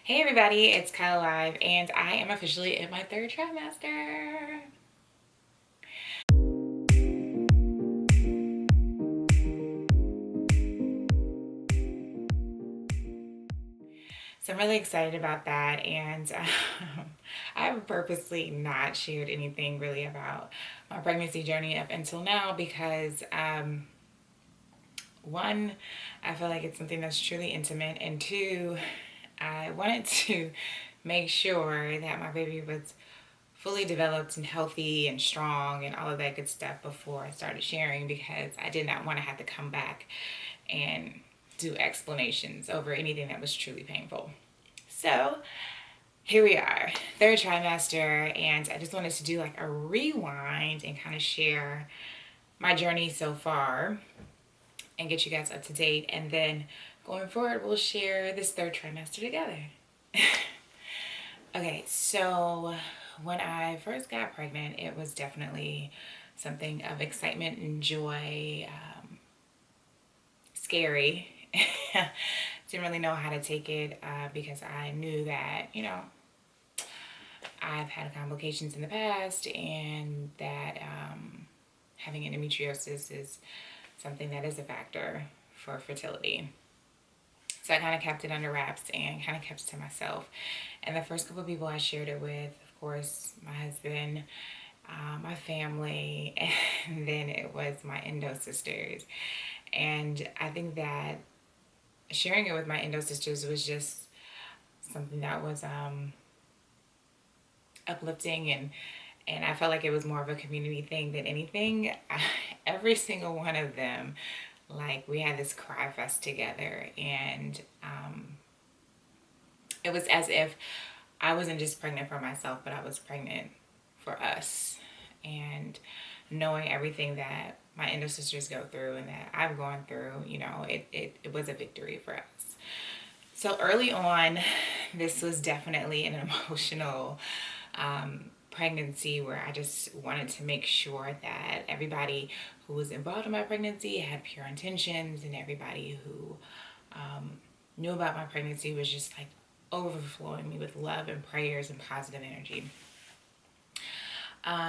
Hey everybody, it's Kyle Live, and I am officially in my third trimester. So I'm really excited about that, and I've purposely not shared anything really about my pregnancy journey up until now because one, I feel like it's something that's truly intimate, and two, I wanted to make sure that my baby was fully developed and healthy and strong and all of that good stuff before I started sharing, because I did not want to have to come back and do explanations over anything that was truly painful. So here we are, third trimester, and I just wanted to do like a rewind and kind of share my journey so far and get you guys up to date. And then going forward, we'll share this third trimester together. Okay, so when I first got pregnant, it was definitely something of excitement and joy, scary. Didn't really know how to take it because I knew that, I've had complications in the past, and that having endometriosis is something that is a factor for fertility. So I kind of kept it under wraps and kind of kept it to myself. And the first couple of people I shared it with, of course, my husband, my family, and then it was my endo sisters. And I think that sharing it with my endo sisters was just something that was uplifting, and I felt like it was more of a community thing than anything. Every single one of them, like, we had this cry fest together, and it was as if I wasn't just pregnant for myself, but I was pregnant for us. And knowing everything that my endo sisters go through and that I've gone through, it was a victory for us. So early on, this was definitely an emotional pregnancy where I just wanted to make sure that everybody who was involved in my pregnancy had pure intentions, and everybody who knew about my pregnancy was just like overflowing me with love and prayers and positive energy.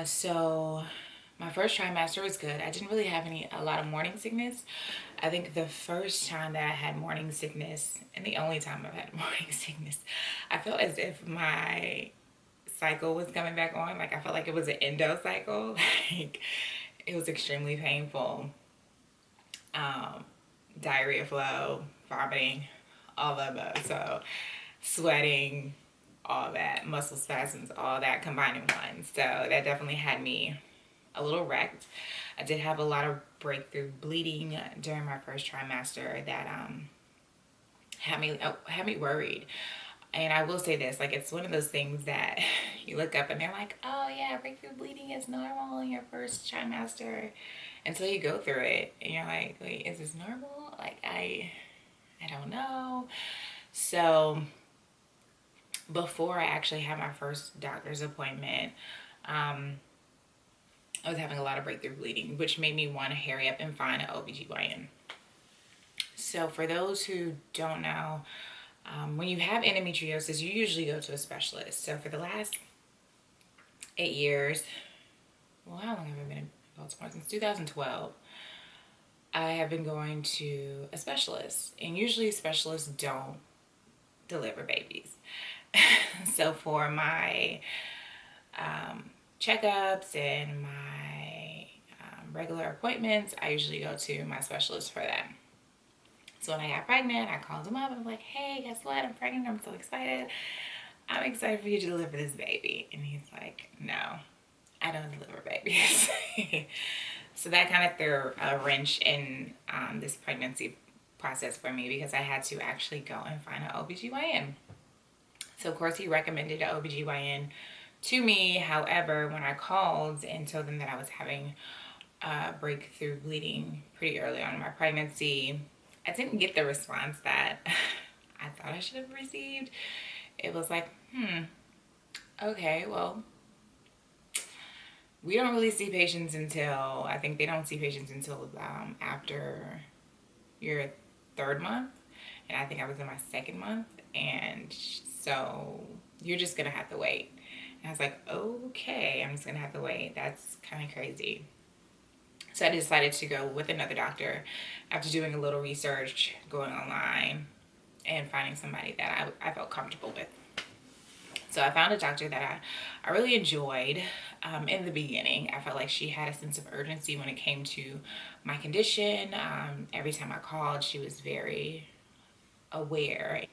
So my first trimester was good. I didn't really have a lot of morning sickness. I think the first time that I had morning sickness, and the only time I've had morning sickness, I felt as if my cycle was coming back on. Like, I felt like it was an endo cycle. Like, it was extremely painful. Diarrhea flow, vomiting, all of those. So sweating, all that, muscle spasms, all that combined in one. So that definitely had me a little wrecked. I did have a lot of breakthrough bleeding during my first trimester that had me worried. And I will say this, like, it's one of those things that you look up and they're like, oh yeah, breakthrough bleeding is normal in your first trimester, until you go through it and you're like, wait, is this normal? Like, I don't know. So before I actually had my first doctor's appointment, I was having a lot of breakthrough bleeding, which made me want to hurry up and find an OBGYN. So for those who don't know, when you have endometriosis, you usually go to a specialist. So for the last 8 years, well, how long have I been in Baltimore? Since 2012, I have been going to a specialist, and usually specialists don't deliver babies. So for my checkups and my regular appointments, I usually go to my specialist for that. So when I got pregnant, I called him up and I'm like, hey, guess what? I'm pregnant. I'm so excited. I'm excited for you to deliver this baby. And he's like, no, I don't deliver babies. So that kind of threw a wrench in this pregnancy process for me, because I had to actually go and find an OBGYN. So of course he recommended an OBGYN to me. However, when I called and told them that I was having breakthrough bleeding pretty early on in my pregnancy, I didn't get the response that I thought I should have received. It was like, okay, well, we don't really see patients until, I think they don't see patients until after your third month. And I think I was in my second month. And So you're just gonna have to wait. And I was like, okay, I'm just gonna have to wait. That's kind of crazy. So I decided to go with another doctor after doing a little research, going online, and finding somebody that I felt comfortable with. So I found a doctor that I really enjoyed. In the beginning, I felt like she had a sense of urgency when it came to my condition. Every time I called, she was very aware.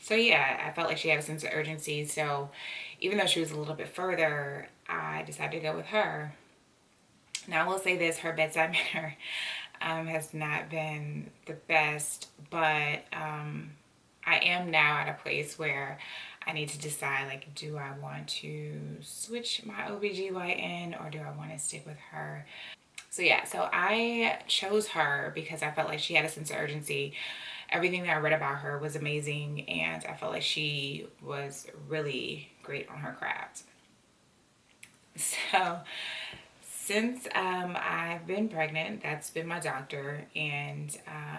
So yeah, I felt like she had a sense of urgency. So even though she was a little bit further, I decided to go with her. Now I will say this, her bedside manner has not been the best, but I am now at a place where I need to decide, like, do I want to switch my OBGYN or do I want to stick with her? So yeah, so I chose her because I felt like she had a sense of urgency. Everything that I read about her was amazing, and I felt like she was really great on her craft. So since I've been pregnant, that's been my doctor, and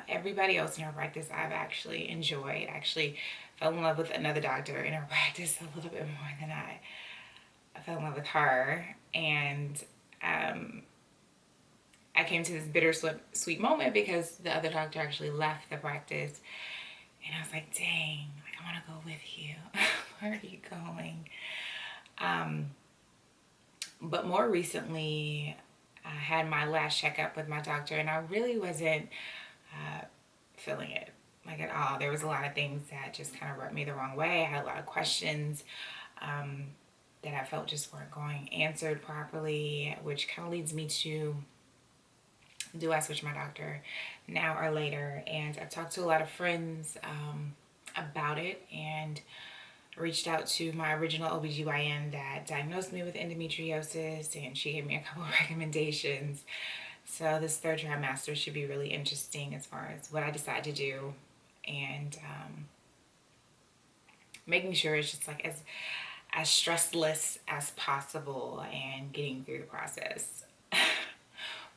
everybody else in her practice I've actually enjoyed. Actually fell in love with another doctor in her practice a little bit more than I fell in love with her. And um, I came to this bittersweet sweet moment because the other doctor actually left the practice. And I was like, dang, like, I want to go with you. Where are you going? Um, but more recently, I had my last checkup with my doctor, and I really wasn't feeling it, like, at all. There was a lot of things that just kind of rubbed me the wrong way. I had a lot of questions um, that I felt just weren't going answered properly, which kind of leads me to, do I switch my doctor now or later? And I talked to a lot of friends about it, and reached out to my original OBGYN that diagnosed me with endometriosis, and she gave me a couple of recommendations. So this third trimester should be really interesting as far as what I decide to do, and making sure it's just like as stressless as possible and getting through the process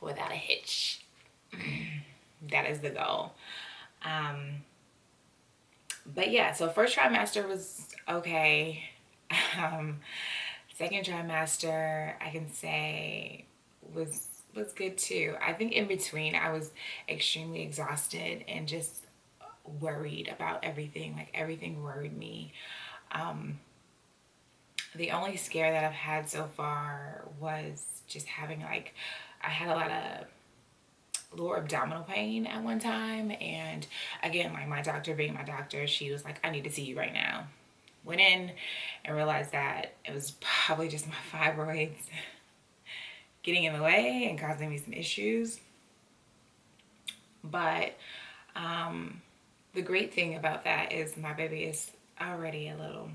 without a hitch. That is the goal. Um, but yeah, so first trimester was okay. Um, Second trimester, I can say, was good too. I think in between, I was extremely exhausted and just worried about everything. Like, everything worried me. Um, the only scare that I've had so far was just having, like, I had a lot of lower abdominal pain at one time, and again, like, my doctor being my doctor, she was like, I need to see you right now. Went in and realized that it was probably just my fibroids getting in the way and causing me some issues. But the great thing about that is my baby is already a little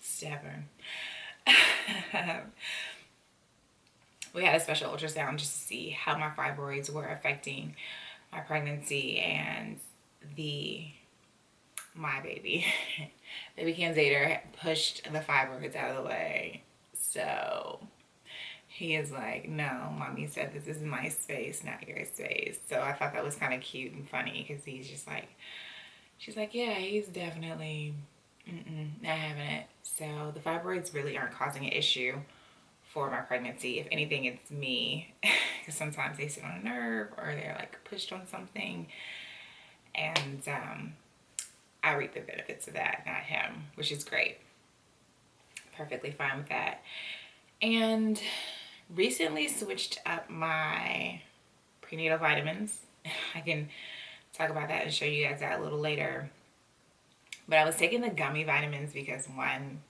stubborn. We had a special ultrasound just to see how my fibroids were affecting my pregnancy and the my baby. Baby Kanzader pushed the fibroids out of the way. So he is like, no, mommy said this is my space, not your space. So I thought that was kind of cute and funny because he's just like, she's like, yeah, he's definitely not having it. So the fibroids really aren't causing an issue for my pregnancy. If anything, it's me, because sometimes they sit on a nerve or they're like pushed on something. And I reap the benefits of that, not him, which is great. Perfectly fine with that. And recently switched up my prenatal vitamins. I can talk about that and show you guys that a little later. But I was taking the gummy vitamins because, one,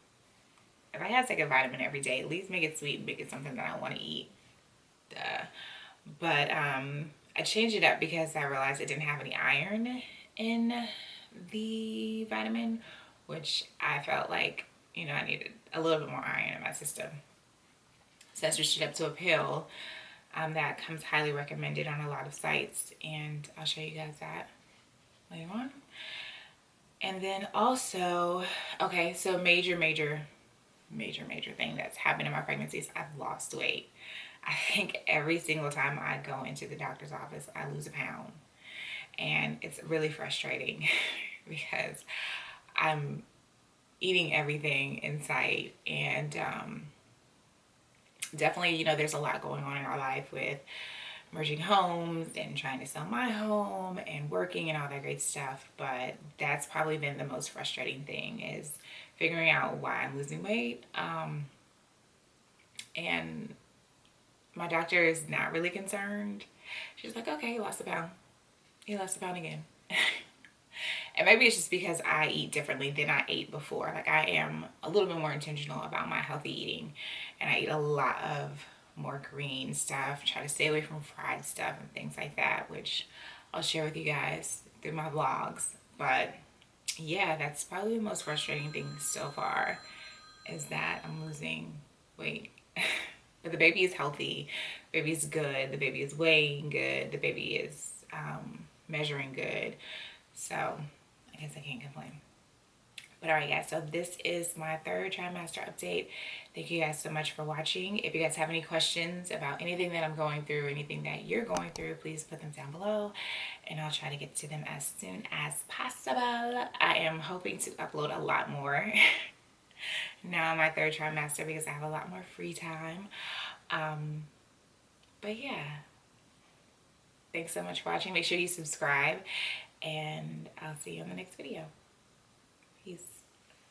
if I had to take a vitamin every day, at least make it sweet and make it something that I want to eat. Duh. But I changed it up because I realized it didn't have any iron in the vitamin, which I felt like, I needed a little bit more iron in my system. So I switched it up to a pill that comes highly recommended on a lot of sites, and I'll show you guys that later on. And then also, okay, so major thing that's happened in my pregnancy is I've lost weight. I think every single time I go into the doctor's office, I lose a pound. And it's really frustrating because I'm eating everything in sight. And definitely, you know, there's a lot going on in our life with merging homes and trying to sell my home and working and all that great stuff. But that's probably been the most frustrating thing, is figuring out why I'm losing weight. And my doctor is not really concerned. She's like, okay, you lost a pound. You lost a pound again. And maybe it's just because I eat differently than I ate before. Like, I am a little bit more intentional about my healthy eating, and I eat a lot of more green stuff, try to stay away from fried stuff and things like that, which I'll share with you guys through my vlogs. But yeah, that's probably the most frustrating thing so far, is that I'm losing weight. But the baby is healthy, the baby is good, the baby is weighing good, the baby is measuring good. So I guess I can't complain. But alright guys, so this is my third trimester update. Thank you guys so much for watching. If you guys have any questions about anything that I'm going through, anything that you're going through, please put them down below and I'll try to get to them as soon as possible. I am hoping to upload a lot more now in my third trimester because I have a lot more free time. But yeah, thanks so much for watching. Make sure you subscribe and I'll see you in the next video. Peace.